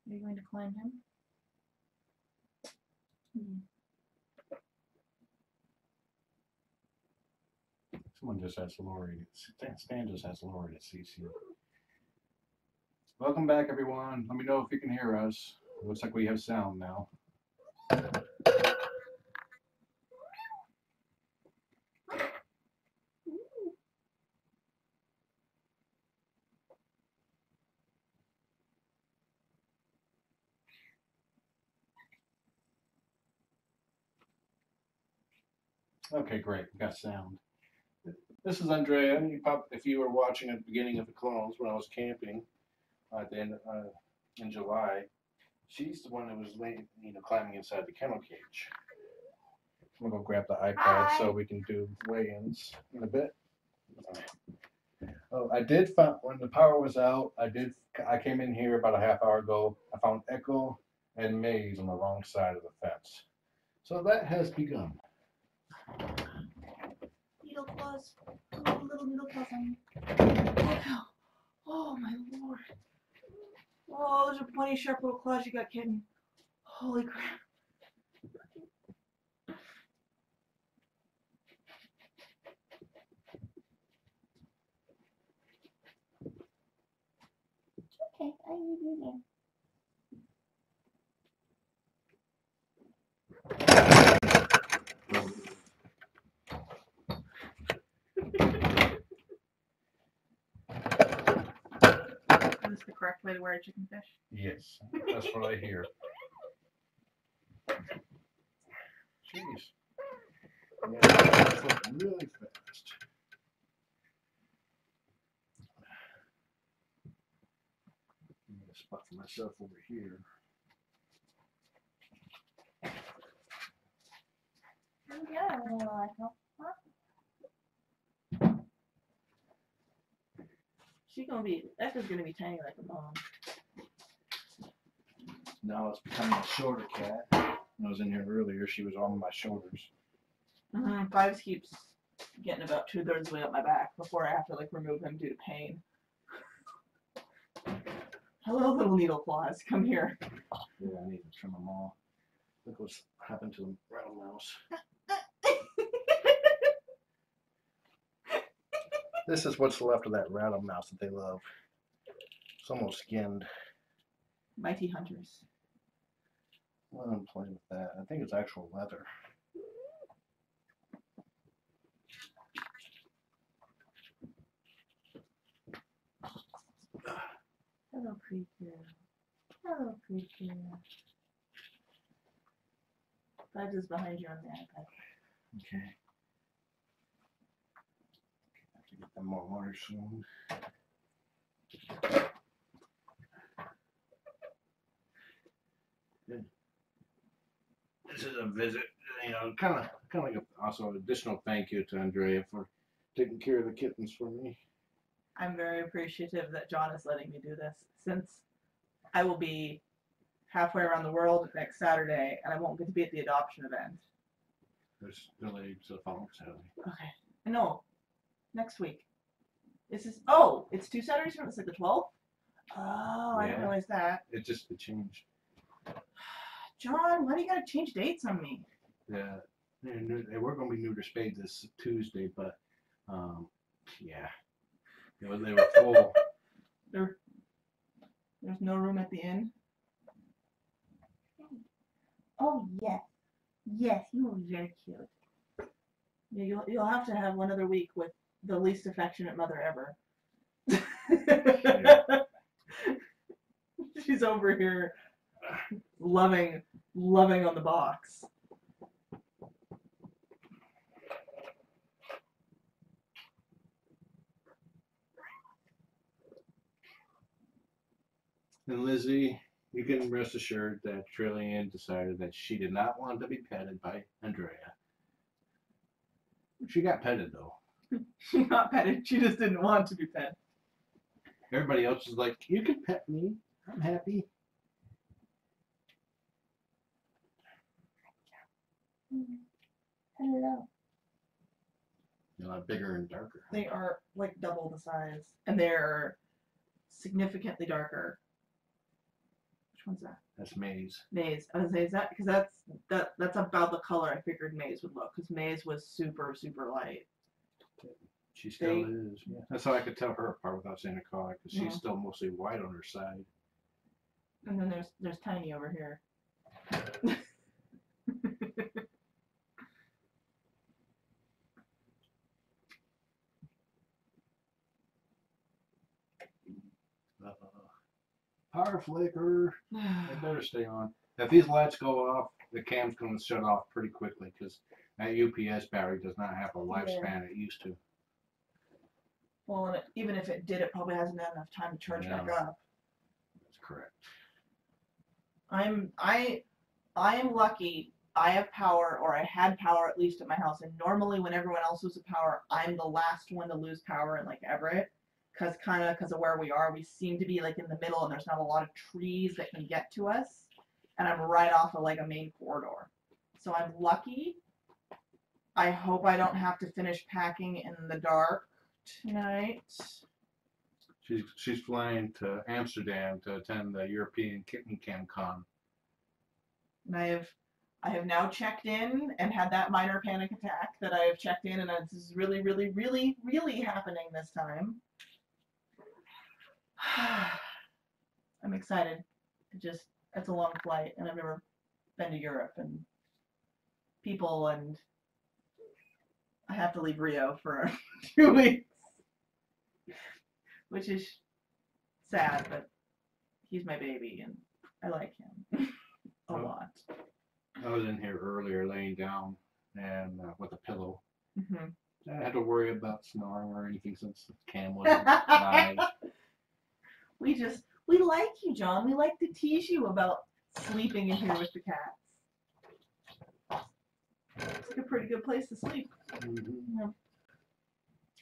Are you going to climb him? Someone just has Lori. Stan just has Lori at CC. Welcome back, everyone. Let me know if you can hear us. It looks like we have sound now. Okay, great. We got sound. This is Andrea. If you were watching at the beginning of the clones when I was camping at the end in July, she's the one that was climbing inside the kennel cage. I'm gonna go grab the iPad so we can do weigh-ins in a bit. Oh, I did find when the power was out. I came in here about a half hour ago. I found Echo and Maze on the wrong side of the fence, so that has begun. Needle claws. Little needle claws on you. Oh my lord. Oh, those are pointy, sharp little claws you got, kitten. Holy crap. Okay, I leave you there. Is this the correct way to wear a chicken fish? Yes, that's what I hear. Jeez. Yeah, that's looking really fast. I need a spot for myself over here. Yeah, I really like her. Echo's gonna be tiny like a mom. Now it's becoming a shorter cat. When I was in here earlier, she was on my shoulders. Fives keeps getting about 2/3 of the way up my back before I have to remove him due to pain. Hello, little needle claws. Come here. Yeah, I need to trim them all. Look what's happened to the rattle mouse. This is what's left of that rattle mouse that they love. It's almost skinned. Mighty hunters. Well, I'm playing with that. I think it's actual leather. Hello, creature. Hello, creature. Fives is behind you on the iPad. Okay. Have to get them more water soon. Good. This is a visit, kind of like also an additional thank you to Andrea for taking care of the kittens for me. I'm very appreciative that John is letting me do this, since I will be halfway around the world next Saturday, and I won't get to be at the adoption event. There's delayed to the following Saturday. Okay. No, next week. It's 2 Saturdays from it's the 12th? Oh, I didn't realize that. It changed. John, why do you gotta change dates on me? Yeah, they were going to be neuter spayed this Tuesday, but yeah, they were full. There's no room at the inn. Oh yes, yes, you were very cute. Yeah, you'll have to have one other week with the least affectionate mother ever. Yeah. She's over here loving on the box. And Lizzie, you can rest assured that Trillian decided that she did not want to be petted by Andrea. She got petted though. She got petted. She just didn't want to be petted. Everybody else is like, you can pet me. I'm happy. Hello. They're a lot bigger and darker. They are like double the size, and they're significantly darker. Which one's that? That's Maize. Maize. I was gonna say, is that because that's about the color I figured Maize would look, because Maize was super light. She still is. Yeah. That's how I could tell her apart without seeing a collar, because she's still mostly white on her side. And then there's Tiny over here. Power flicker. I better stay on. If these lights go off, the cam's going to shut off pretty quickly, because that UPS battery does not have a lifespan it used to. Well, and even if it did, it probably hasn't had enough time to charge back up. That's correct. I am lucky. I have power, or I had power at least at my house. And normally, when everyone else loses power, I'm the last one to lose power in like Everett, because of where we are, we seem to be like in the middle, and there's not a lot of trees that can get to us. And I'm right off of like a main corridor, so I'm lucky. I hope I don't have to finish packing in the dark tonight. She's flying to Amsterdam to attend the European Kitten Cam Con. And I have now checked in and had that minor panic attack that I have checked in, and this is really happening this time. I'm excited. It's a long flight, and I've never been to Europe, and people, and I have to leave Rio for 2 weeks, which is sad, but he's my baby, and I like him a lot. I was in here earlier laying down and with a pillow. Mm-hmm. I had to worry about snoring or anything since Cam wasn't live. We like you, John. We like to tease you about sleeping in here with the cats. It's like a pretty good place to sleep. Mm-hmm.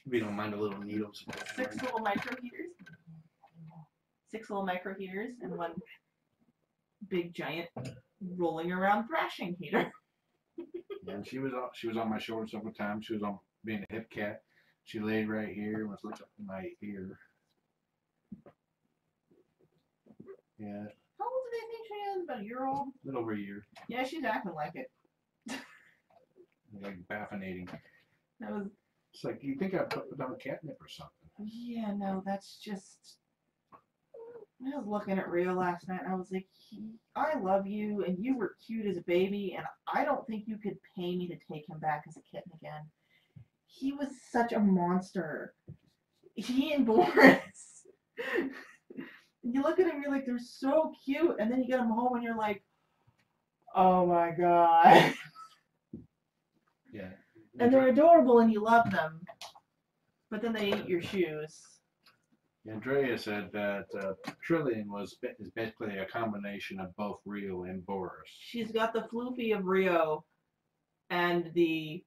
If you don't mind the little needles. 6 little micro heaters. 6 little micro heaters and 1 big giant rolling around thrashing heater. Yeah, and she was on my shoulder several times. She was on being a hip cat. She laid right here and was looking up in my ear. Yeah. How old do they think she is? About a year old? A little over a year. Yeah, she's acting like it. Like baffinating. That was. It's like, you think I put down catnip or something? Yeah, no, that's just. I was looking at Rio last night, and I was like, I love you, and you were cute as a baby, and I don't think you could pay me to take him back as a kitten again. He was such a monster. He and Boris. You look at him, you're like, they're so cute, and then you get them home, and you're like, oh my god. Yeah. And they're adorable, and you love them, but then they eat your shoes. Andrea said that Trillian is basically a combination of both Rio and Boris. She's got the floofy of Rio and the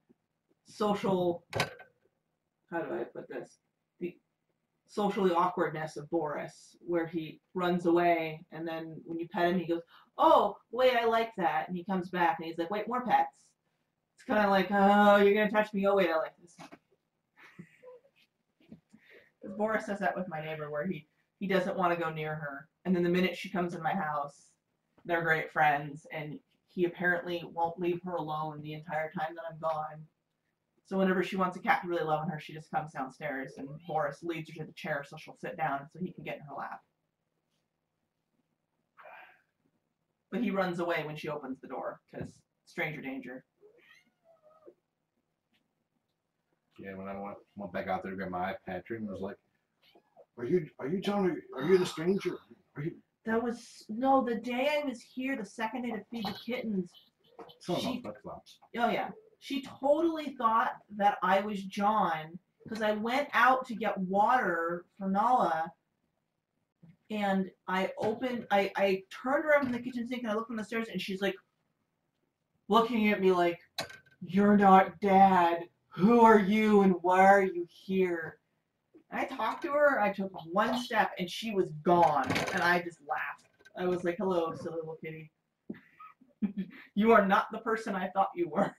social, how do I put this? The socially awkwardness of Boris, where he runs away, and then when you pet him, he goes, oh, wait, I like that. And he comes back, and he's like, wait, more pets. It's kind of like, oh, you're going to touch me. Oh, wait, I like this. Boris does that with my neighbor, where he doesn't want to go near her, and then the minute she comes in my house, they're great friends, and he apparently won't leave her alone the entire time that I'm gone. So whenever she wants a cat to really love her, she just comes downstairs, and Boris leads her to the chair so she'll sit down so he can get in her lap. But he runs away when she opens the door, because stranger danger. Yeah, when I went back out there to get my iPad, Trin was like, Are you John? Are you the stranger? Are you? That was, no, the day I was here, the second day to feed the kittens. Some of them flip-flops. Oh, yeah. She totally thought that I was John, because I went out to get water for Nala, and I turned around from the kitchen sink, and I looked on the stairs, and she's like, looking at me like, you're not Dad. Who are you, and why are you here? And I talked to her, I took 1 step, and she was gone, and I just laughed. I was like, hello, silly little kitty. You are not the person I thought you were.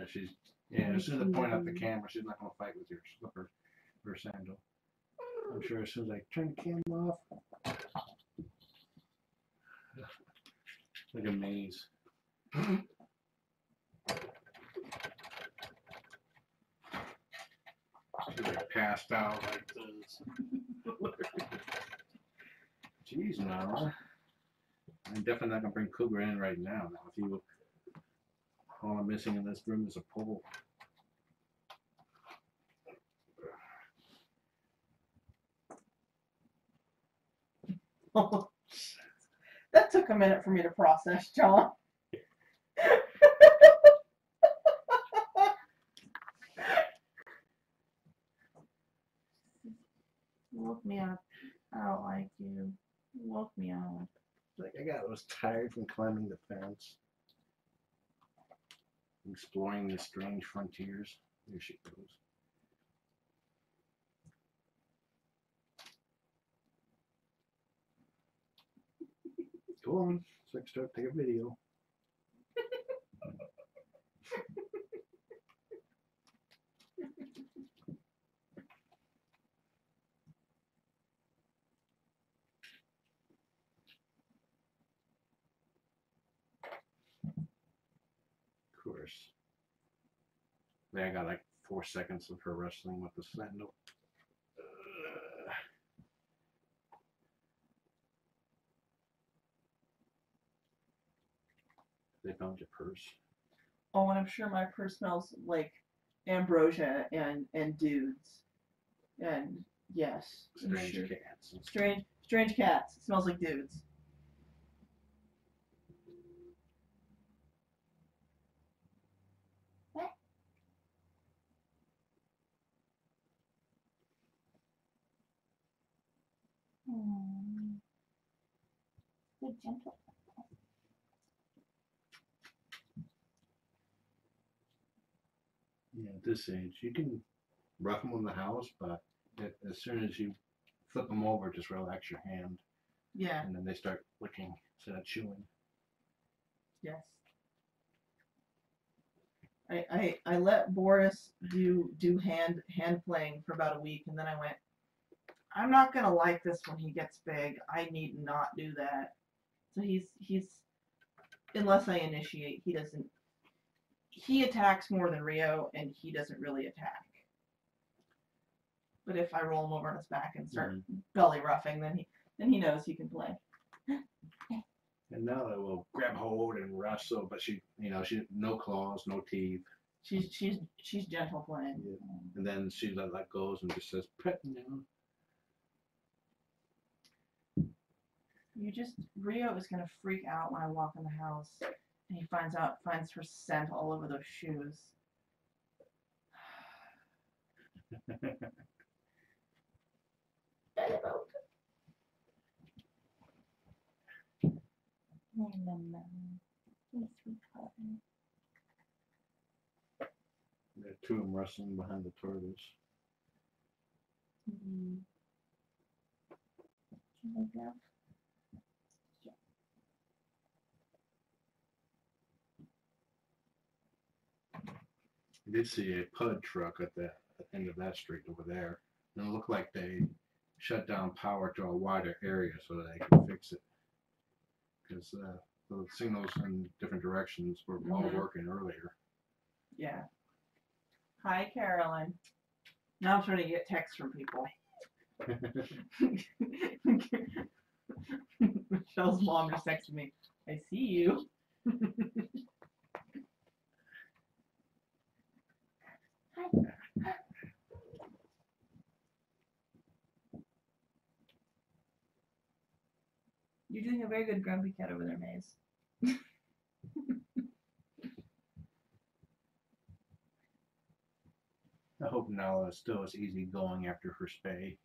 As soon as I point out the camera, she's not going to fight with your slipper or sandal. I'm sure as soon as I turn the camera off, Like a maze. She's like passed out like this. Jeez, no. I'm definitely not gonna bring Cougar in right now. Now, if you, all I'm missing in this room is a pole. That took a minute for me to process, John. You woke me up. I don't like you. You woke me up. Like I was tired from climbing the fence, exploring the strange frontiers. Here she goes. Go on, so I can start taking a video. Of course. Then I got like 4 seconds of her wrestling with the sandal. They found your purse. Oh, and I'm sure my purse smells like ambrosia and dudes. And yes. Strange sure. cats. Strange cats. It smells like dudes. Good gentle. Yeah, at this age, you can rough them on the house, but as soon as you flip them over, just relax your hand. Yeah. And then they start licking instead of chewing. Yes. I let Boris do hand playing for about a week, and then I went, I'm not gonna like this when he gets big. I need not do that. So he's unless I initiate, he doesn't. He attacks more than Rio, and he doesn't really attack. But if I roll him over on his back and start belly roughing, then he knows he can play. And now I will grab hold and wrestle, but she no claws, no teeth. She's gentle playing. Yeah. And then she let goes and just says pet now. Rio is gonna freak out when I walk in the house and he finds her scent all over those shoes. There are two of them wrestling behind the tortoise. I did see a PUD truck at the end of that street over there, and it looked like they shut down power to a wider area so that they could fix it. Because the signals in different directions were all working earlier. Yeah. Hi, Carolyn. Now I'm starting to get texts from people. Michelle's mom just texted me, I see you. You're doing a very good grumpy cat over there, Maze. I hope Nala is still as easy going after her spay.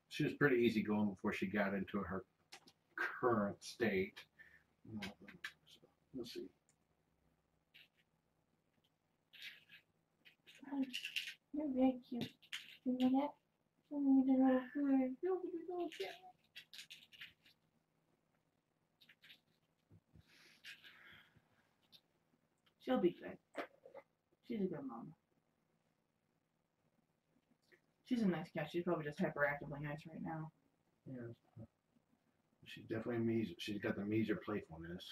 She was pretty easy going before she got into her current state. So, let's see. You're very cute. You know that? She'll be good. She's a good mom. She's a nice cat. She's probably just hyperactively nice right now. Yeah. She's definitely she's got the Meeser playfulness.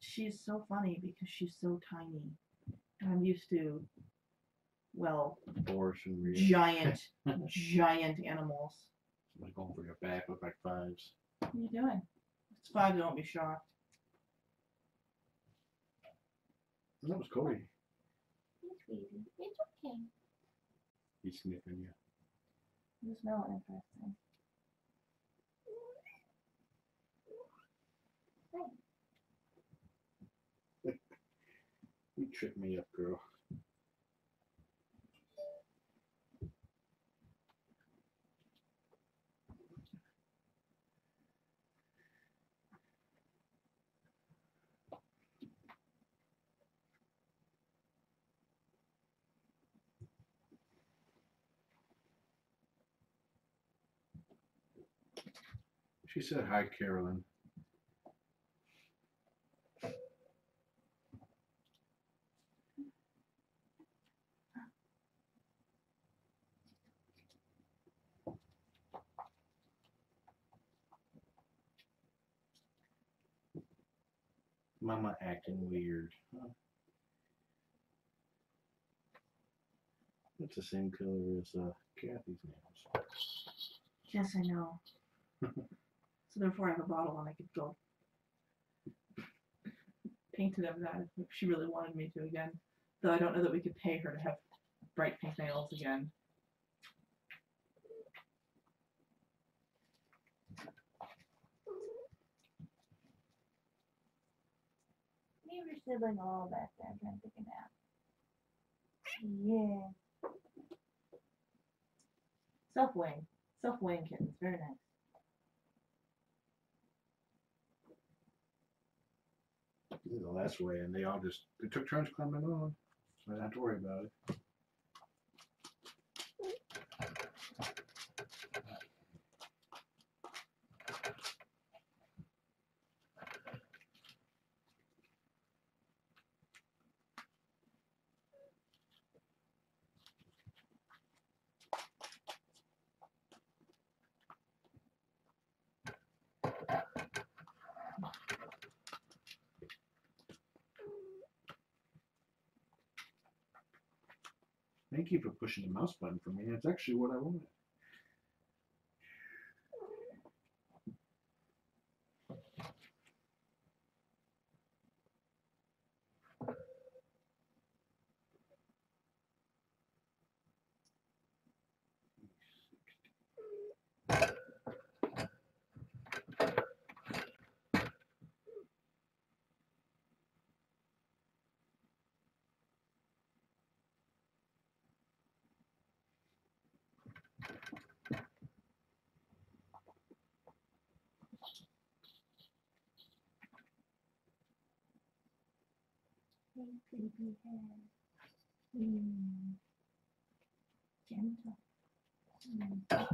She's so funny because she's so tiny. And I'm used to, well, giant, giant animals. Somebody going for your back, look like fives. What are you doing? It's 5, don't be shocked. That was Cody. It's sweetie. It's okay. He's sniffing you. You smell interesting. You tripped me up, girl. She said hi, Carolyn. Mama acting weird. Huh? That's the same color as Kathy's nails. Yes, I know. So therefore I have a bottle and I could go paint them that if she really wanted me to again. Though I don't know that we could pay her to have bright pink nails again. Me and your sibling are all back there trying to take a nap. Yeah. Self-weighing. Self-weighing kittens. Very nice. The last way, and they took turns climbing on, so I didn't have to worry about it. Thank you for pushing the mouse button for me. It's actually what I wanted. Creepy hair. Gentle. Gentle.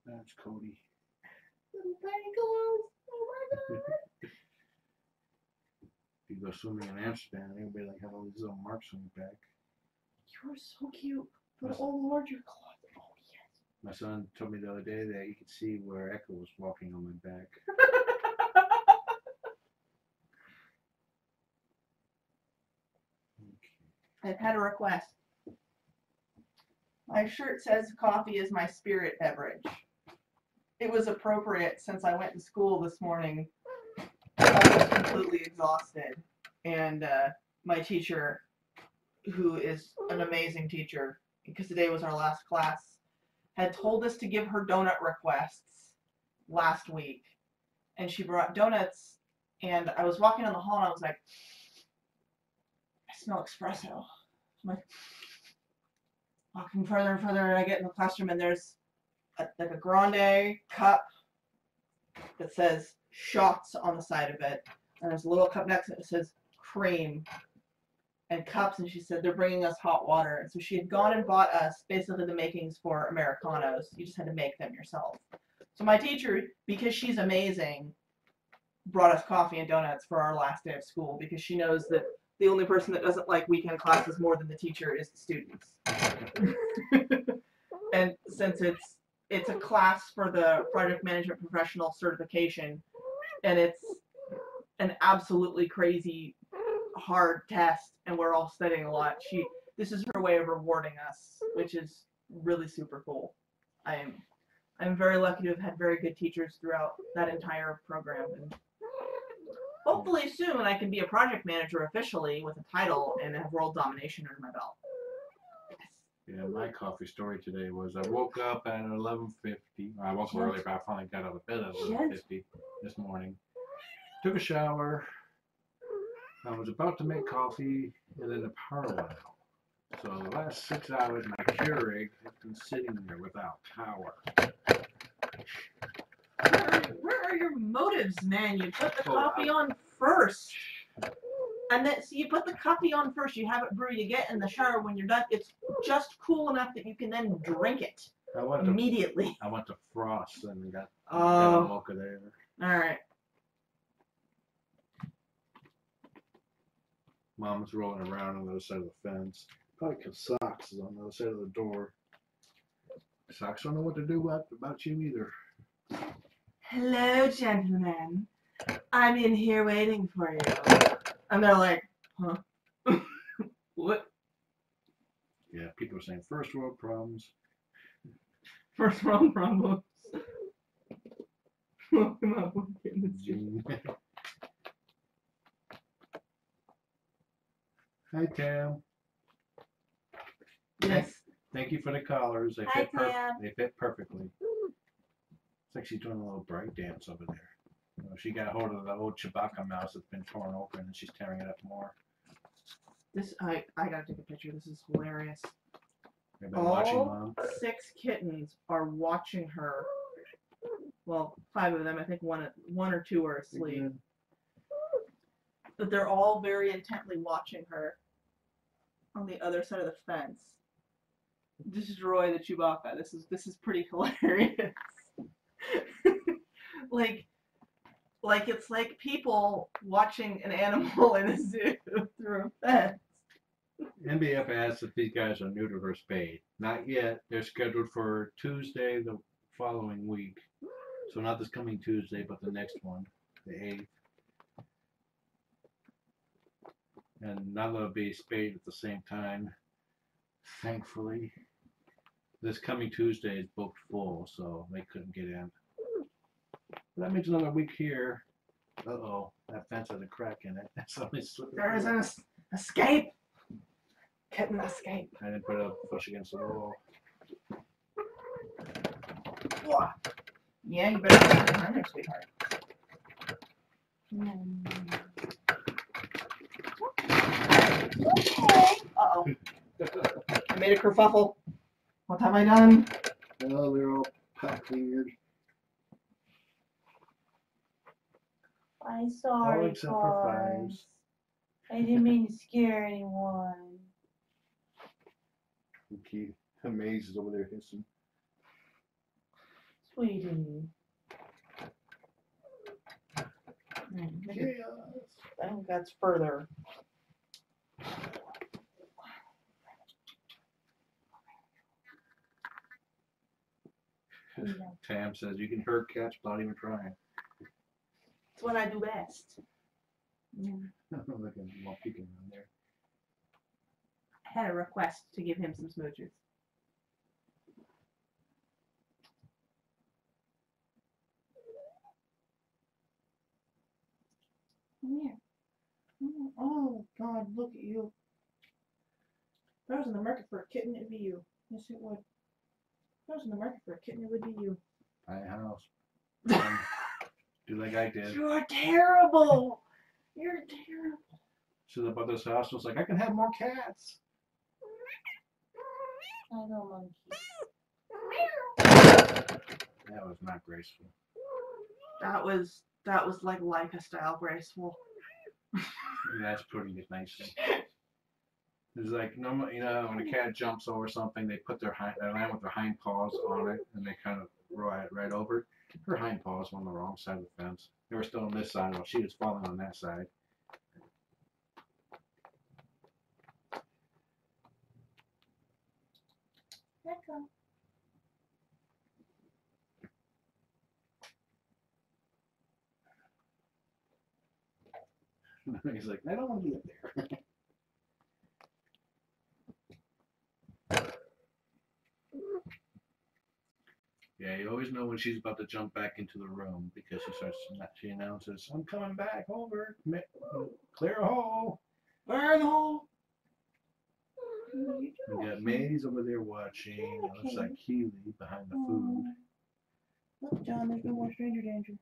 That's Cody. Little tangles. Oh my god. If you go swimming in Amsterdam, you'll be like, have all these little marks on your back. You are so cute. But oh Lord, your claws. Oh yes. My son told me the other day that you could see where Echo was walking on my back. I've had a request. My shirt says coffee is my spirit beverage. It was appropriate since I went to school this morning. I was completely exhausted. And my teacher, who is an amazing teacher, because today was our last class, had told us to give her donut requests last week. And she brought donuts, and I was walking down the hall and I was like, I smell espresso. I'm like, walking further and further, and I get in the classroom and there's like a grande cup that says shots on the side of it, and there's a little cup next to it that says cream and cups, and she said they're bringing us hot water. And so she had gone and bought us basically the makings for Americanos. You just had to make them yourself. So my teacher, because she's amazing, brought us coffee and donuts for our last day of school, because she knows that the only person that doesn't like weekend classes more than the teacher is the students. And since it's a class for the project management professional certification, and it's an absolutely crazy hard test, and we're all studying a lot, this is her way of rewarding us, which is really super cool. I'm very lucky to have had very good teachers throughout that entire program, and hopefully soon I can be a project manager officially with a title and have world domination under my belt. Yeah, my coffee story today was I woke up at 11:50. I woke up early, but I finally got out of bed at 11:50 this morning. Took a shower. I was about to make coffee, and then the power went out. So the last 6 hours, my Keurig has been sitting there without power. Where are your motives, man? You put the coffee on first. And then, so you put the coffee on first, you have it brew, you get in the shower, when you're done, it's just cool enough that you can then drink it immediately. I went to Frost and got a mocha there. Alright. Mom's rolling around on the other side of the fence. Probably because Socks is on the other side of the door. Socks don't know what to do about you either. Hello, gentlemen. I'm in here waiting for you. And they're like, huh? What? Yeah, people are saying first world problems. First world problems. Welcome up, Hi, Tam. Yes. Thank you for the collars. They Hi, fit Tam. They fit perfectly. It's like she's doing a little break dance over there. You know, she got hold of the old Chewbacca mouse that's been torn open, and she's tearing it up more. I gotta take a picture. This is hilarious. Everybody watching, Mom? 6 kittens are watching her. Well, 5 of them. I think one or 2 are asleep. Again. But they're all very intently watching her on the other side of the fence. Destroy the Chewbacca. This is pretty hilarious. like it's like people watching an animal in a zoo through a fence. NBF asks if these guys are neutered or spayed. Not yet. They're scheduled for Tuesday the following week. So not this coming Tuesday, but the next one, the 8th. And none of them will be spayed at the same time, thankfully. This coming Tuesday is booked full, so they couldn't get in. That means another week here. Uh-oh, that fence has a crack in it. Somebody slipped. There is an escape. Kitten escape. I didn't put it up, push against the wall. Yeah, you better get in there, sweetheart. Uh-oh. I made a kerfuffle. What have I done? Oh, they're all packed weird. I'm sorry, All except for Fives. I didn't mean to scare anyone. Keep Amazed over there hissing. Sweetie. I think that's further. Tam says you can hurt cats without even trying. It's what I do best. Look at him all peeking around there. I had a request to give him some smooches. Come here. Oh, God, look at you. If I was in the market for a kitten, it'd be you. Yes, it would. If I was in the market for a kitten, it would be you. Buy a house. Do like I did. You're terrible. You're terrible. She was about this house. Was like, I can have more cats. I know, monkey. That was not graceful. That was like Leica style graceful. That's pretty nice. It's like normal, you know, when a cat jumps over something, they put their they land with their hind paws on it, and they kind of right over. Her hind paws were on the wrong side of the fence. They were still on this side while she was falling on that side. Echo. He's like, I don't want to be up there. Yeah, you always know when she's about to jump back into the room because she announces, I'm coming back, over, clear a hole. Burn the hole. We got Maze over there watching. It looks like Keeli behind the food. Look, John, there's no more stranger danger.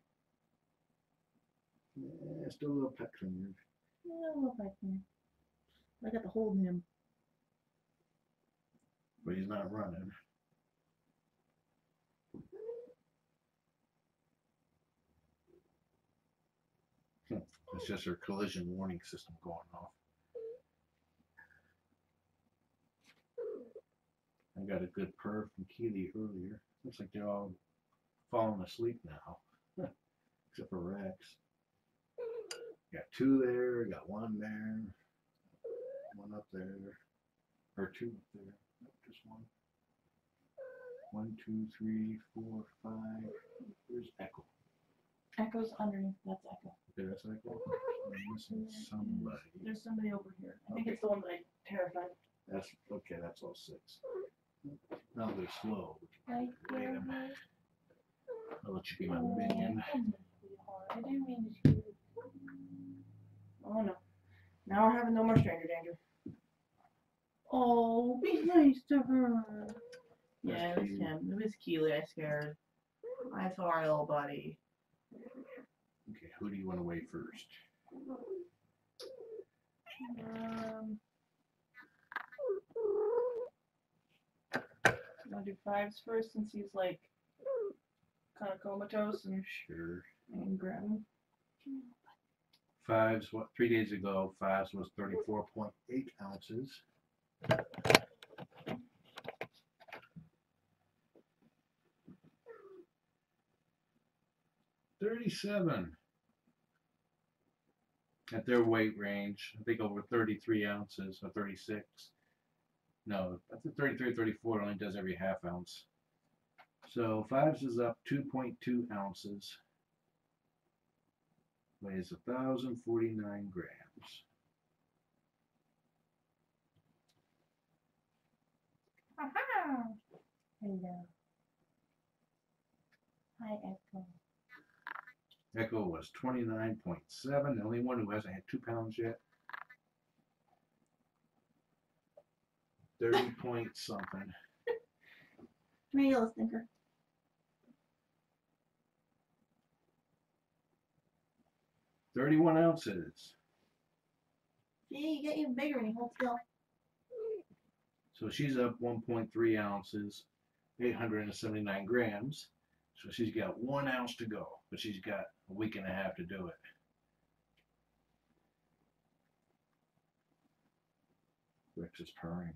Yeah, still a little pet finger. Yeah, I love that thing. I got to hold him. But he's not running. It's just her collision warning system going off. I got a good purr from Keeli earlier. Looks like they're all falling asleep now. Except for Rex. Got two there, got one there, one up there, or two up there. Nope, just one. 1, 2, 3, 4, 5. Where's Echo? Echo's underneath. That's Echo. Okay, that's Echo. I'm missing somebody. There's somebody over here. I think it's the one that I terrified. That's okay. That's all 6. Now they're slow. Right Wait there. a minute. I'll let you be my minion. I didn't mean to screw it. Oh no. Now we're having no more stranger danger. Oh, be nice to her. Yeah, it was him. It was Keeli I scared. I saw our little buddy. Okay, who do you want to weigh first? I'll do 5s first since he's like kind of comatose and Sure. grab him. 5s, 3 days ago, 5s was 34.8 ounces. 37 at their weight range. I think over 33 ounces or 36. No, I think 33 or 34 only does every half ounce. So 5s is up 2.2 ounces. Weighs 1,049 grams. Aha! Hello. Hi, Echo. Echo was 29.7, the only one who hasn't had 2 pounds yet. 30 point something. Come here, yellow stinker. 31 ounces. See, you get even bigger when you hold still. So she's up 1.3 ounces, 879 grams. So she's got 1 ounce to go, but she's got a week and a half to do it. Rex is purring.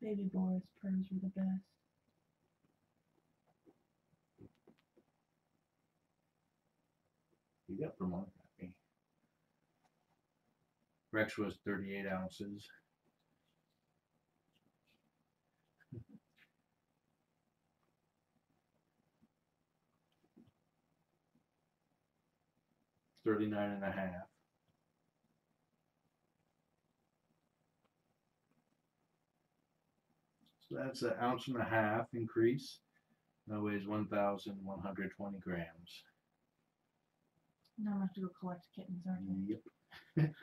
Baby boys, purrs were the best. You got Vermont at me. Rex was 38 ounces. $39.5. So that's an ounce and a half increase. That weighs 1,120 grams. Now I'm gonna have to go collect kittens, aren't I? Yep.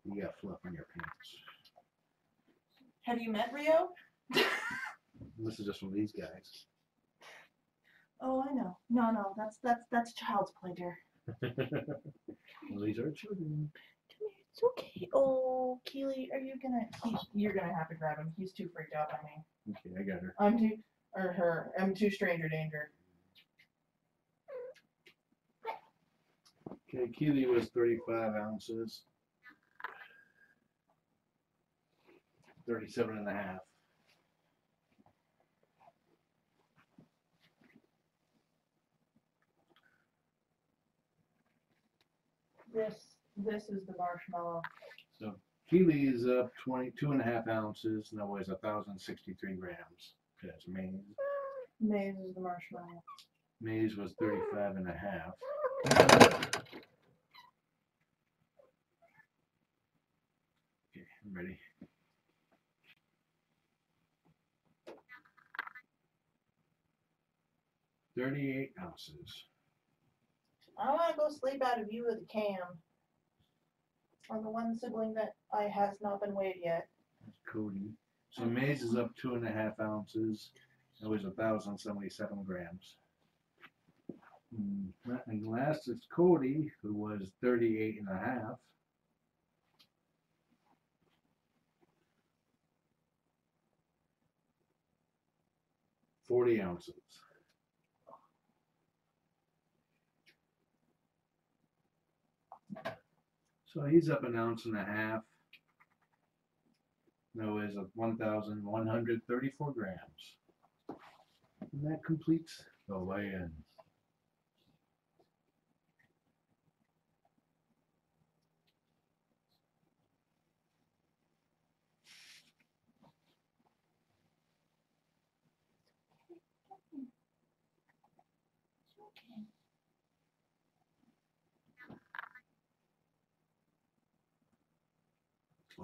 You got fluff on your pants. Have you met Rio? This is just one of these guys. Oh, I know. No, that's child's play, dear. Well, these are children. It's okay. Oh, Keeli, are you gonna? You're gonna have to grab him. He's too freaked out by me. Okay, I got her. I'm two stranger danger. Okay, Keely was 35 ounces. 37 and a half. This is the marshmallow. So Keely is up 22 and a half ounces, and that weighs 1,063 grams. Okay, that's maize. Maize is the marshmallow. Maize was 35 and a half. Okay, I'm ready. $38 ounces. I want to go sleep out of view of the cam. On the one sibling that has not been weighed yet. That's Cody. So maize is up 2.5 ounces. That weighs 1,077 grams. And last is Cody, who was 38 and a half. 40 ounces. So he's up 1.5 ounces. That weighs 1,134 grams. And that completes the weigh-in.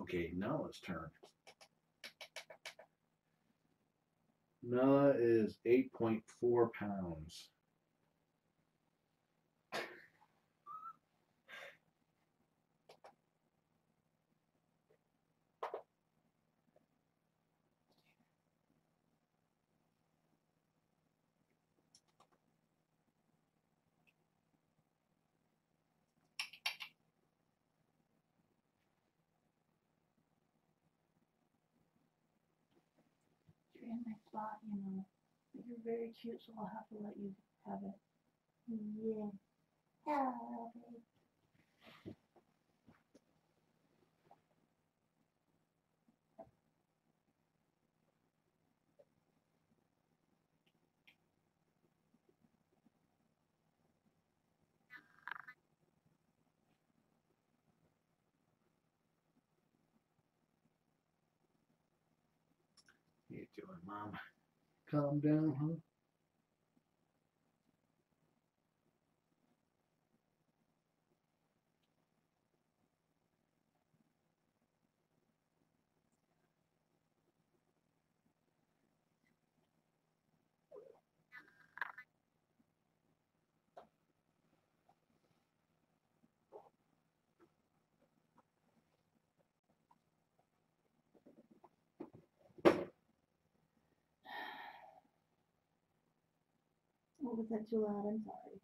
Okay, Nala's turn. Nala is 8.4 pounds. You're in my spot, you know. But you're very cute, so I'll have to let you have it. Yeah. Help me. How you doing, Mom? Calm down, huh? What was that too loud? I'm sorry.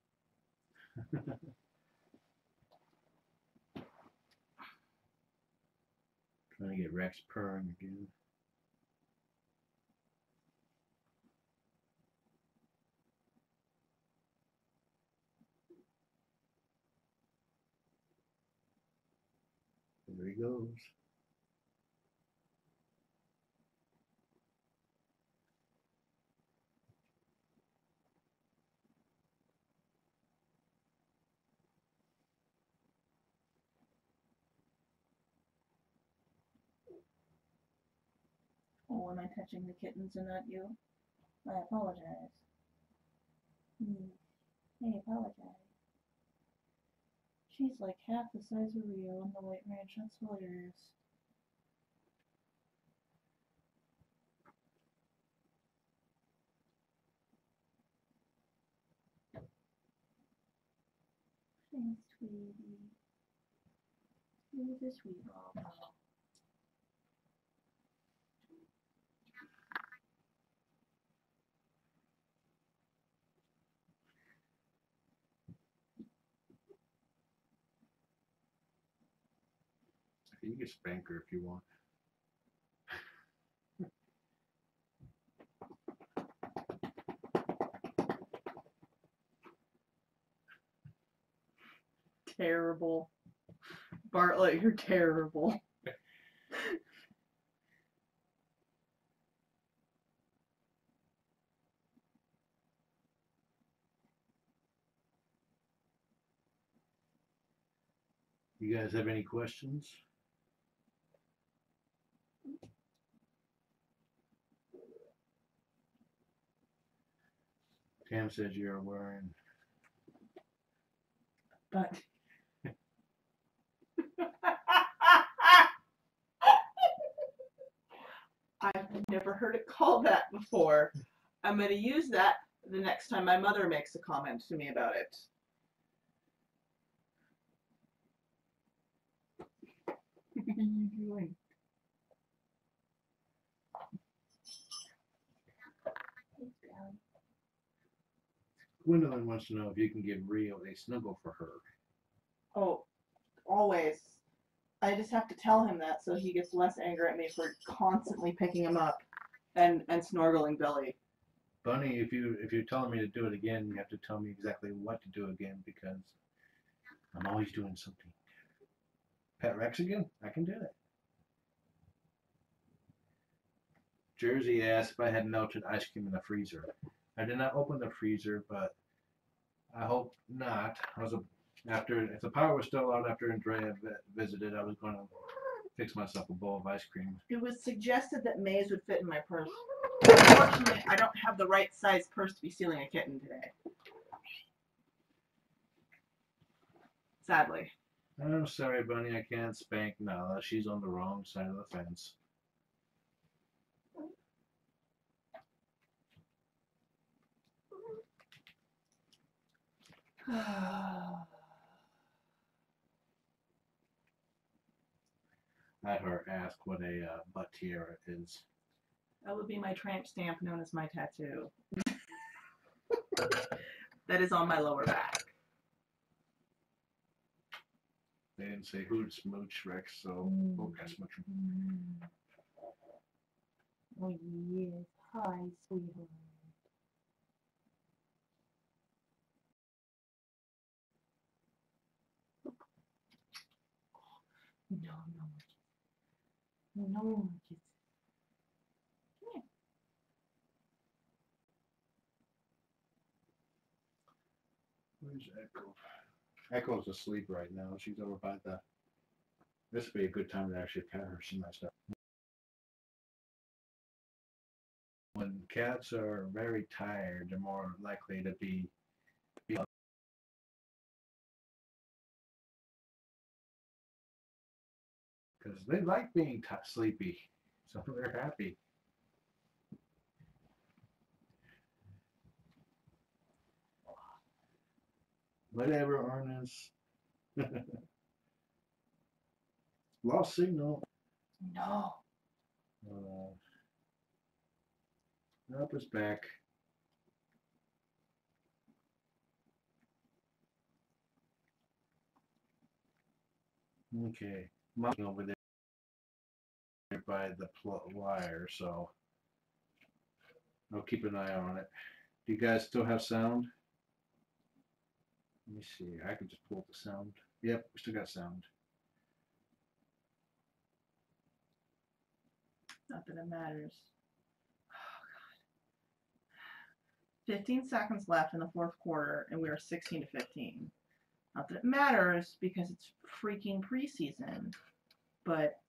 Trying to get Rex purring again. There he goes. Oh, am I touching the kittens and not you? I apologize. I apologize. She's like half the size of Rio in the White Ranch. That's hilarious. Thanks, sweetie. You're the sweet mama. You can spank her if you want. terrible. Bartlett, you're terrible. You guys have any questions? Tam says you're wearing. But I've never heard it called that before. I'm going to use that the next time my mother makes a comment to me about it. What are you doing? Gwendolyn wants to know if you can give Rio a snuggle for her. Oh, always. I just have to tell him that so he gets less anger at me for constantly picking him up and snorkeling Billy. Bunny, if you're telling me to do it again, you have to tell me exactly what to do again because I'm always doing something. Pet Rex again? I can do that. Jersey asked if I had melted ice cream in the freezer. I did not open the freezer, but I hope not. If the power was still out after Andrea visited, I was going to fix myself a bowl of ice cream. It was suggested that maize would fit in my purse. Unfortunately, I don't have the right size purse to be sealing a kitten today. Sadly. I'm sorry, Bunny, I can't spank Nala. She's on the wrong side of the fence. I had her ask what a butt tiara is. That would be my tramp stamp known as my tattoo. That is on my lower back. They didn't say who to smooch, Rex, so we'll smooch him. Oh yes, hi, sweetheart. No, no more kisses. No more kisses. Come here. Where's Echo? Echo's asleep right now. She's over by the. This would be a good time to actually pet her. She messed up. When cats are very tired, they're more likely to be because they like being sleepy, so they're happy. Whatever, Ernest. Lost signal. No. Nope, it's back. Okay, mom's over there by the wire, so I'll keep an eye on it. Do you guys still have sound? Let me see. I can just pull up the sound. Yep, we still got sound. Not that it matters. Oh, God. 15 seconds left in the fourth quarter, and we are 16 to 15. Not that it matters because it's freaking preseason, but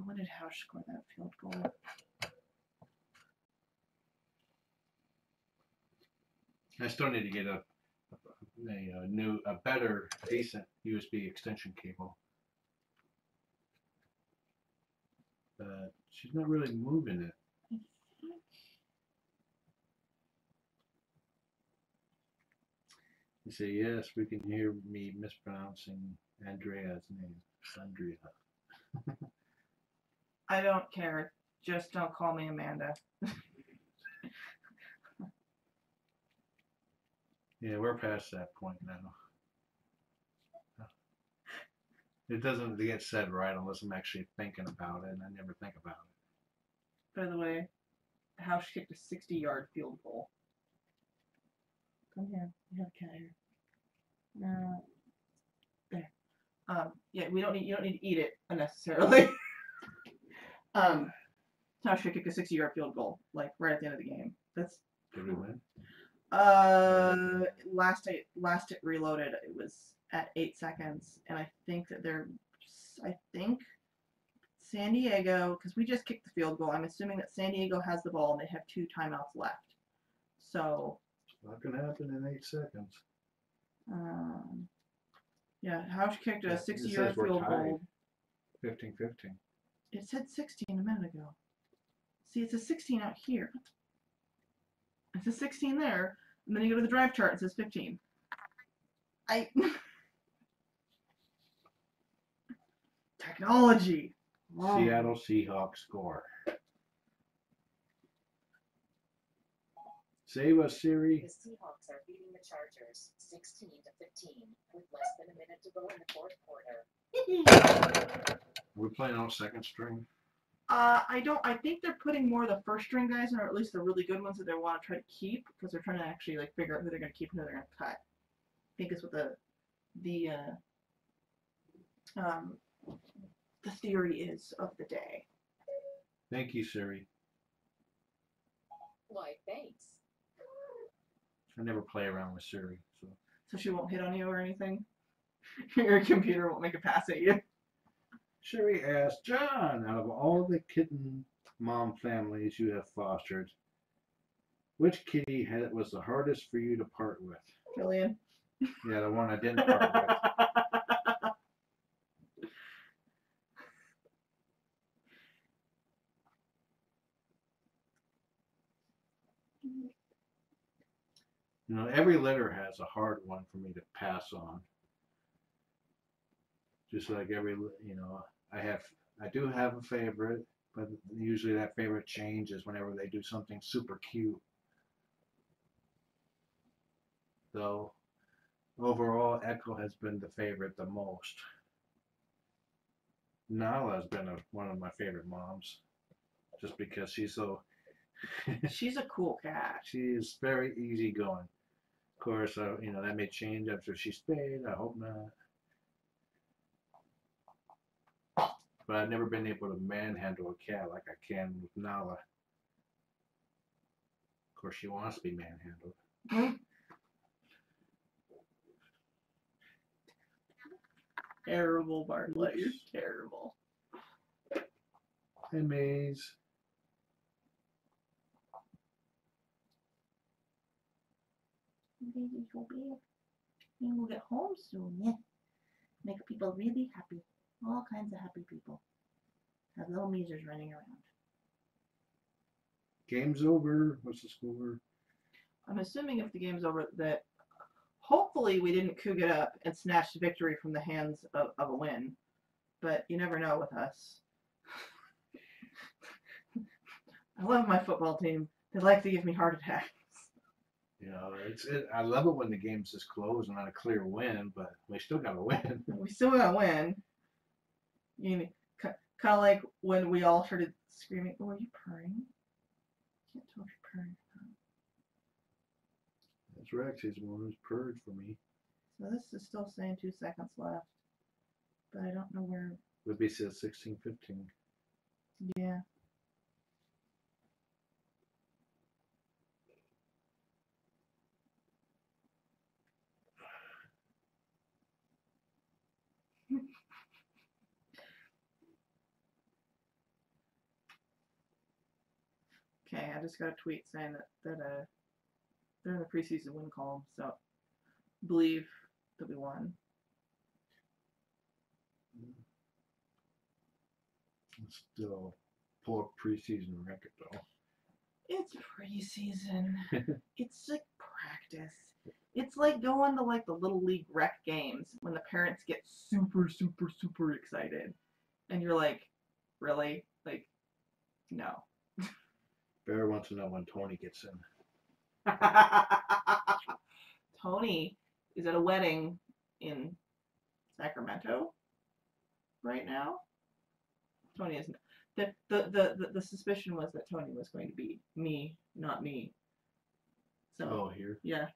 when did House score that field goal? I still need to get a better, decent USB extension cable. But she's not really moving it. You say, yes, we can hear me mispronouncing Andrea's name. Andrea. I don't care. Just don't call me Amanda. Yeah, we're past that point now. It doesn't get said right unless I'm actually thinking about it, and I never think about it. By the way, House kicked a 60-yard field goal. Come here. You have a cat here. There. Yeah, you don't need to eat it unnecessarily. Now should kick a 60-yard field goal, like right at the end of the game. That's Did we win? last it reloaded, it was at 8 seconds, and I think San Diego, because we just kicked the field goal. I'm assuming that San Diego has the ball and they have 2 timeouts left. So. Not gonna happen in 8 seconds. Yeah, Housh kicked a Yeah, 60-yard field goal. 15-15. It said 16 a minute ago. See, it's a 16 out here. It's a 16 there, and then you go to the drive chart, it says 15. Technology. Seattle Seahawks score. Save us, Siri. The Seahawks are beating the Chargers 16-15 with less than a minute to go in the fourth quarter. We're playing on second string. I think they're putting more of the first string guys in, or at least the really good ones that they want to try to keep, because they're trying to actually like figure out who they're going to keep and who they're going to cut. I think is what the theory is of the day. Thank you, Siri. Why, thanks. I never play around with Siri, so. So she won't hit on you or anything? Your computer won't make a pass at you? Siri asked, John, out of all the kitten mom families you have fostered, which kitty was the hardest for you to part with? Jillian. Yeah, the one I didn't part with. You know, every litter has a hard one for me to pass on. Just like I do have a favorite, but usually that favorite changes whenever they do something super cute. Though, overall, Echo has been the favorite the most. Nala has been one of my favorite moms, just because she's so. She's a cool cat. She is very easygoing. Of course, that may change after she's spayed. I hope not. But I've never been able to manhandle a cat like I can with Nala. Of course, she wants to be manhandled. Terrible, Bartlett. You're terrible. Hey, Maze. Baby, go back. And we'll get home soon, yeah. Make people really happy. All kinds of happy people. Have little measers running around. Game's over. What's the score? I'm assuming if the game's over that hopefully we didn't coug it up and snatch victory from the hands of a win. But you never know with us. I love my football team. They like to give me heart attacks. You know, I love it when the game's this close and not a clear win, but we still got to win. We still got to win. You know, kind of like when we all started screaming, "Oh, are you purring?" Can't tell if you're purring or not. That's Rex. He's the one who's purred for me. So this is still saying 2 seconds left, but I don't know where. Would be says 16-15. Yeah. Okay, I just got a tweet saying that they're in the preseason win column, so believe that we won. It's still poor preseason record though. It's preseason. It's like practice. It's like going to like the little league rec games when the parents get super, super, super excited, and you're like, really? Like, no. Bear wants to know when Tony gets in. Tony is at a wedding in Sacramento right now. Tony isn't. The suspicion was that Tony was going to be me, not me. So Oh, here. yeah.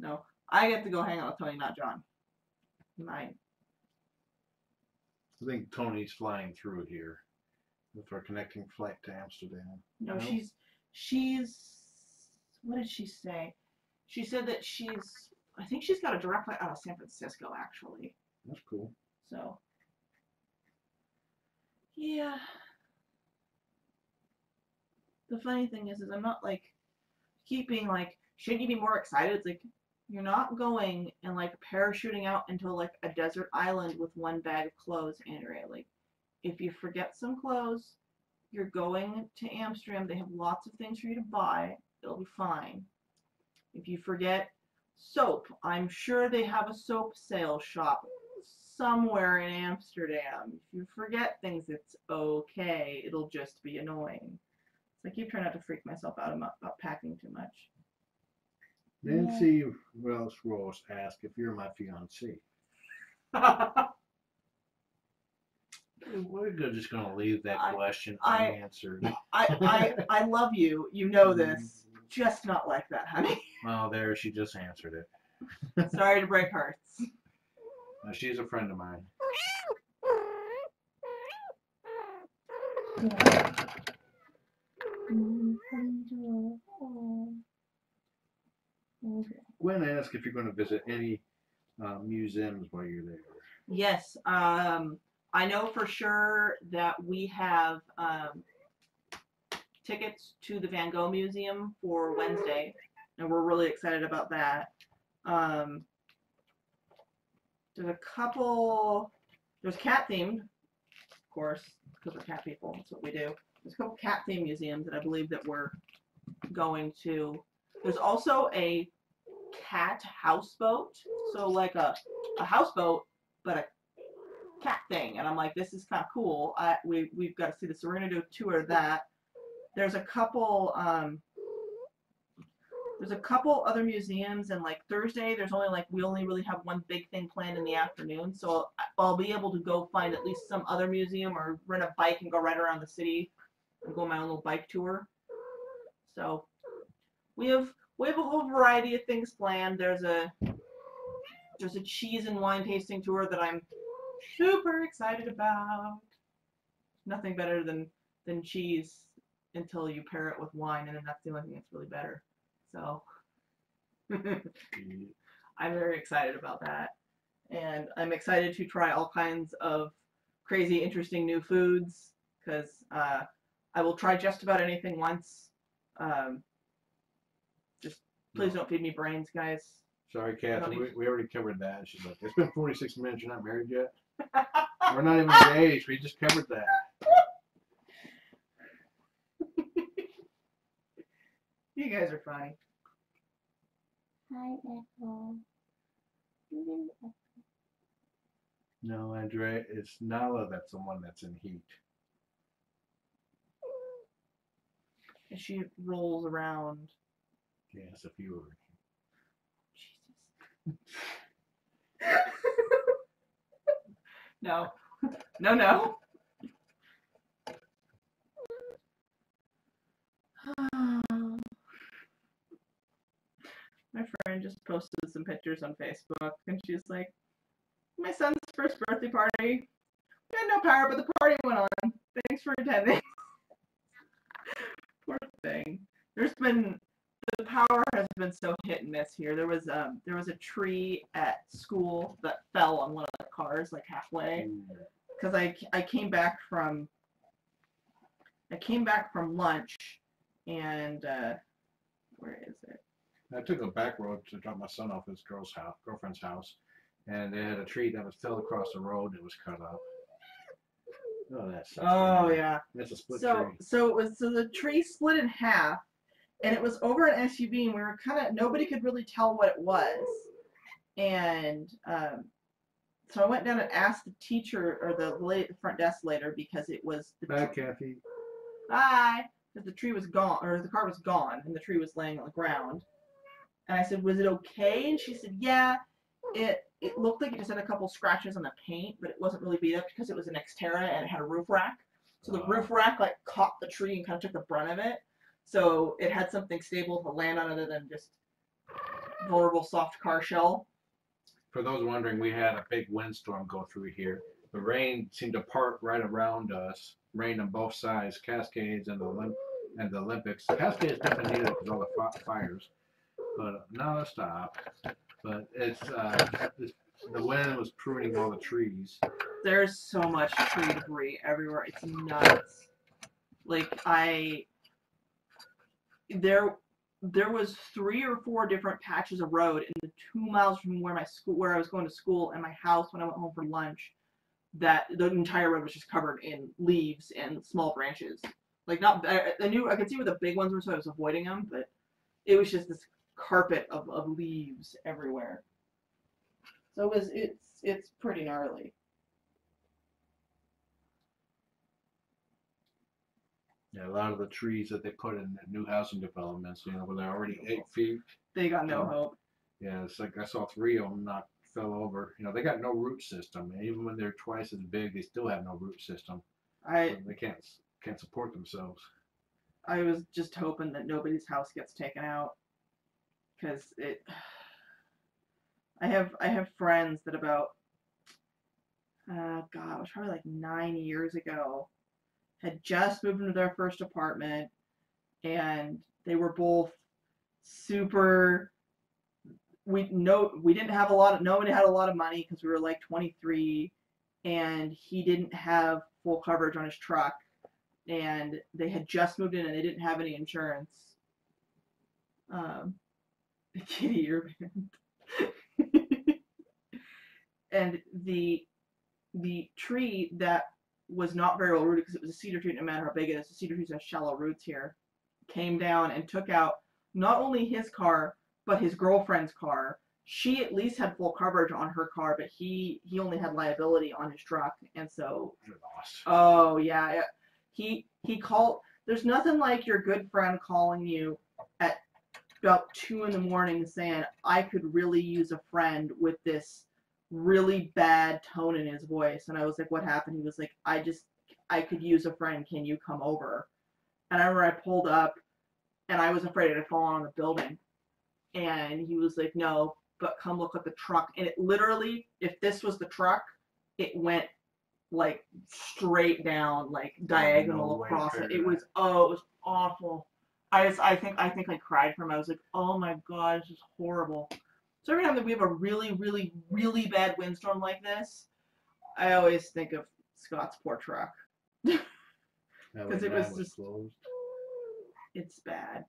No, I get to go hang out with Tony, not John. Mine. I think Tony's flying through here with our connecting flight to Amsterdam. No, No? she's. What did she say? She said that I think she's got a direct flight out of San Francisco, actually. That's cool. So. Yeah. The funny thing is I'm not like keeping like, shouldn't you be more excited? It's like, you're not going and like parachuting out into like a desert island with one bag of clothes, Andrea. Like, if you forget some clothes, you're going to Amsterdam. They have lots of things for you to buy. It'll be fine. If you forget soap, I'm sure they have a soap sale shop somewhere in Amsterdam. If you forget things, it's okay. It'll just be annoying. So I keep trying not to freak myself out about packing too much. Nancy Wells Rose asked if you're my fiancé. We're just going to leave that question unanswered. I love you. You know this. Just not like that, honey. Well, there, she just answered it. Sorry to break hearts. She's a friend of mine. Gwen asked if you're going to visit any museums while you're there. Yes. I know for sure that we have tickets to the Van Gogh Museum for Wednesday, and we're really excited about that. There's a couple, there's cat themed, of course, because we're cat people, that's what we do. There's a couple cat themed museums that I believe that we're going to. There's also a cat houseboat, so like a houseboat, but a cat thing, and I'm like, this is kind of cool. We've got to see this, so we're gonna do a tour of that. There's a couple other museums, and like Thursday there's only like, we only really have one big thing planned in the afternoon, so I'll be able to go find at least some other museum or rent a bike and go right around the city and go on my own little bike tour. So we have a whole variety of things planned. There's a cheese and wine tasting tour that I'm super excited about. Nothing better than cheese until you pair it with wine, and then that's the only thing that's really better. So I'm very excited about that, and I'm excited to try all kinds of crazy, interesting new foods, because I will try just about anything once. Just please don't feed me brains, guys. Sorry, Kathy, we already covered that. She's like, it's been 46 minutes, you're not married yet? We're not even engaged, we just covered that. You guys are funny. Hi, Echo. No, Andrea, it's Nala that's the one that's in heat. And she rolls around. Yes, if you were. Jesus. No. No. My friend just posted some pictures on Facebook, and she's like, my son's first birthday party. We had no power, but the party went on. Thanks for attending. Poor thing. The power has been so hit and miss here. There was a tree at school that fell on one of the cars like halfway, because I came back from lunch, and where is it? I took a back road to drop my son off at his girlfriend's house, and they had a tree that was fell across the road and it was cut up. Oh, that sucks. Oh, yeah. That's a split tree. So the tree split in half, and it was over an SUV, and we were nobody could really tell what it was. And so I went down and asked the teacher, or the lady at the front desk later, because it was Bye, Kathy. Bye. Because the tree was gone, or the car was gone, and the tree was laying on the ground. And I said, was it okay? And she said, yeah, it looked like it just had a couple scratches on the paint, but it wasn't really beat up because it was an Xterra and it had a roof rack. So the roof rack like caught the tree and kind of took the brunt of it. So it had something stable to land on other than just vulnerable soft car shell. For those wondering, we had a big windstorm go through here. The rain seemed to part right around us. Rain on both sides, Cascades and the Olympics. Cascades definitely needed it because all the fires. But now it's stopped. But the wind was pruning all the trees. There's so much tree debris everywhere. It's nuts. Like there was 3 or 4 different patches of road in the 2 miles from where I was going to school and my house when I went home for lunch, that the entire road was just covered in leaves and small branches. Like I could see where the big ones were, so I was avoiding them, but it was just this carpet of leaves everywhere. So it's pretty gnarly. Yeah, a lot of the trees that they put in the new housing developments, when they're already 8 feet. They got no hope. Yeah, it's like I saw 3 of them fell over. They got no root system, and even when they're twice as big, they still have no root system. They can't support themselves. I was just hoping that nobody's house gets taken out, because I have friends that about it was probably like 9 years ago, had just moved into their first apartment, and they were both super. Nobody had a lot of money because we were like 23, and he didn't have full coverage on his truck, and they had just moved in and they didn't have any insurance. Kitty Urban. And the tree that was not very well rooted, because it was a cedar tree, no matter how big it is, the cedar trees have shallow roots here, came down and took out not only his car, but his girlfriend's car. She at least had full coverage on her car, but he only had liability on his truck, and so. Oh yeah, he called. There's nothing like your good friend calling you at about 2 a.m. saying, "I could really use a friend," with this really bad tone in his voice. And I was like, "What happened?" He was like, I could use a friend. Can you come over?" And I remember I pulled up, and I was afraid it had fallen on the building. And he was like, "No, but come look at the truck." And it literally, if this was the truck, it went like straight down, like diagonal across it. It was awful. I think I cried for him. I was like, "Oh my God, this is horrible." So every time that we have a really, really, really bad windstorm like this, I always think of Scott's poor truck. Because it was just closed. It's bad.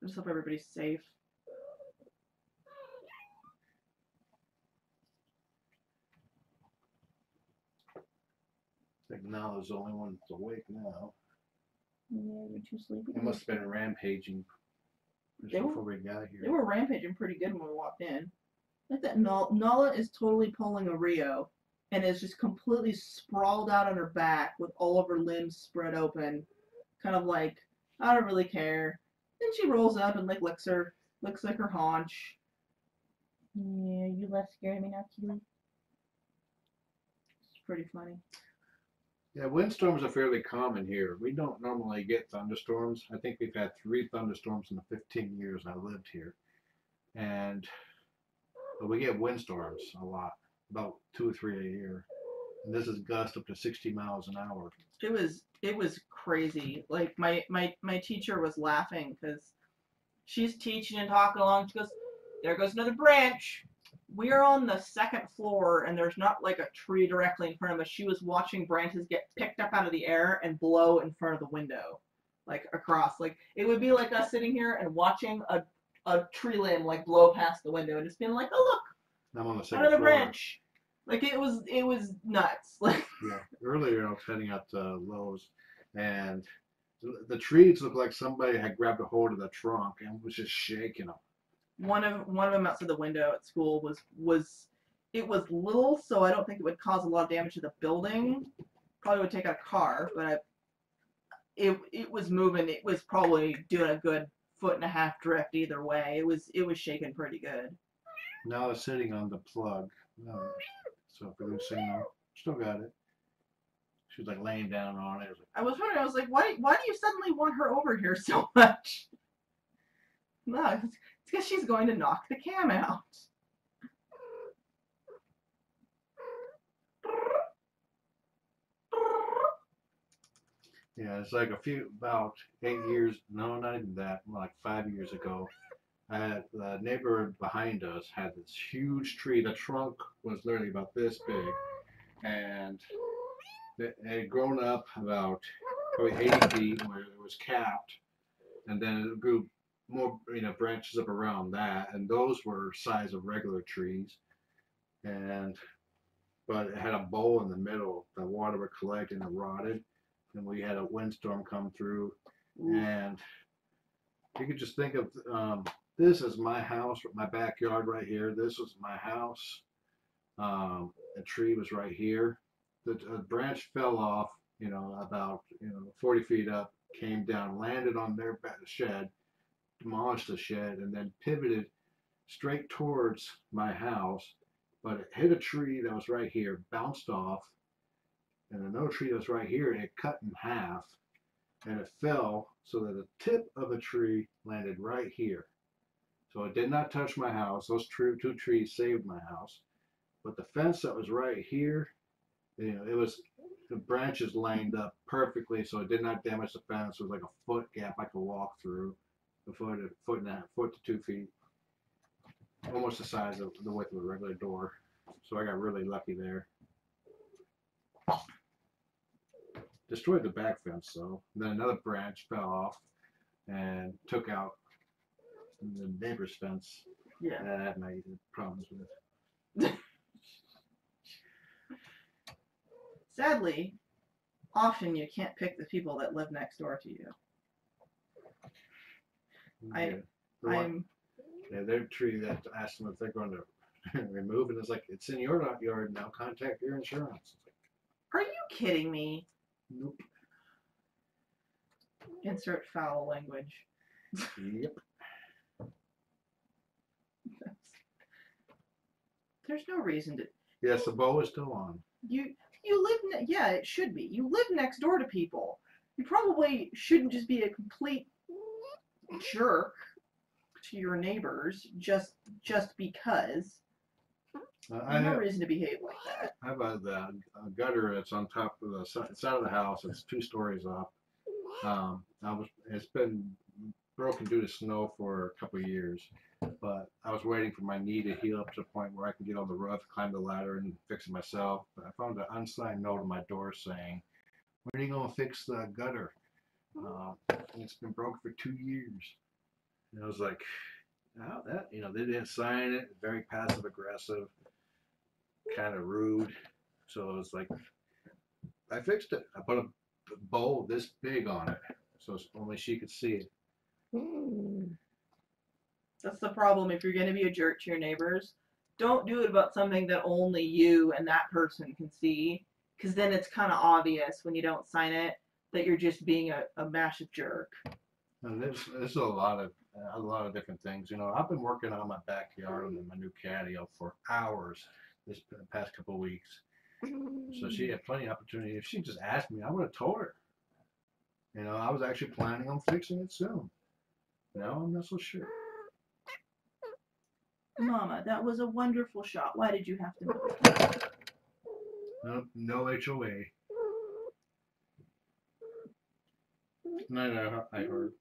I just hope everybody's safe. Like now there's the only one that's awake now. Yeah, you're too sleepy. It must have been rampaging before we got here. They were rampaging pretty good when we walked in. Like that, Nala is totally pulling a Rio, and is just completely sprawled out on her back with all of her limbs spread open, kind of like, "I don't really care." Then she rolls up and like licks like her haunch. Yeah, you less scared of me now, Keely? It's pretty funny. Yeah, windstorms are fairly common here. We don't normally get thunderstorms. I think we've had 3 thunderstorms in the 15 years I lived here. But we get windstorms a lot, about 2 or 3 a year. And this is gust up to 60 miles an hour. It was crazy. Like my teacher was laughing because she's teaching and talking along. She goes, "There goes another branch." We are on the 2nd floor, and there's not like a tree directly in front of us. She was watching branches get picked up out of the air and blow in front of the window, like across. Like it would be like us sitting here and watching a tree limb like blow past the window and just being like, "Oh look, I'm on the 2nd another floor. branch." Like it was nuts. Like yeah, earlier I was heading out to Lowe's, and the trees looked like somebody had grabbed a hold of the trunk and was just shaking them. One of them outside the window at school was little, so I don't think it would cause a lot of damage to the building. Probably would take out a car, but it was moving. It was probably doing a good 1.5 foot drift either way. It was shaking pretty good. Now it's sitting on the plug. So if we're going to see them, still got it. She was like laying down on it. I was wondering. I was like, why do you suddenly want her over here so much? No, it's because she's going to knock the cam out. Yeah, it's like about 8 years, no, not even that, more like 5 years ago. I had the neighbor behind us had this huge tree. The trunk was literally about this big, and it had grown up about probably 80 feet where it was capped, and then it grew more, branches up around that, and those were size of regular trees, and but it had a bowl in the middle. The water would collect and it rotted, and we had a windstorm come through, and you could just think of this is my house, my backyard right here. This was my house. A tree was right here. The branch fell off, about 40 feet up, came down, landed on their shed, demolished the shed, and then pivoted straight towards my house. But it hit a tree that was right here, bounced off, and another tree that was right here, and it cut in half, and it fell so that the tip of the tree landed right here. So it did not touch my house. Those two trees saved my house. But the fence that was right here, it was the branches lined up perfectly, so it did not damage the fence. It was like a foot gap I could walk through, a foot and a half, foot to 2 feet, almost the size of the width of a regular door. So I got really lucky there. Destroyed the back fence though. And then another branch fell off and took out the neighbor's fence. Yeah. That I had my problems with. Sadly, often you can't pick the people that live next door to you. Their tree that asked them if they're going to remove it. It's like, it's in your yard now. Contact your insurance. Are you kidding me? Nope. Insert foul language. Yep. There's no reason to. Yes, the bow is still on. You live. Yeah, it should be. You live next door to people. You probably shouldn't just be a complete jerk to your neighbors just because. There's no reason to behave like that. I have a gutter that's on top of the side of the house. It's 2 stories up. It's been broken due to snow for a couple of years, but I was waiting for my knee to heal up to the point where I can get on the roof, climb the ladder, and fix it myself. But I found an unsigned note on my door saying, "When are you gonna fix the gutter? It's been broken for 2 years." And I was like, "Oh, that they didn't sign it. Very passive aggressive, kind of rude." So it was like, I fixed it. I put a bowl this big on it, so only she could see it. That's the problem. If you're going to be a jerk to your neighbors, don't do it about something that only you and that person can see, because then it's kind of obvious when you don't sign it that you're just being a massive jerk. And there's a lot of different things. I've been working on my backyard and my new catio for hours this past couple of weeks. So she had plenty of opportunity. If she just asked me, I would have told her. I was actually planning on fixing it soon. Now I'm not so sure. Mama, that was a wonderful shot. Why did you have to move it? No HOA. No, I heard.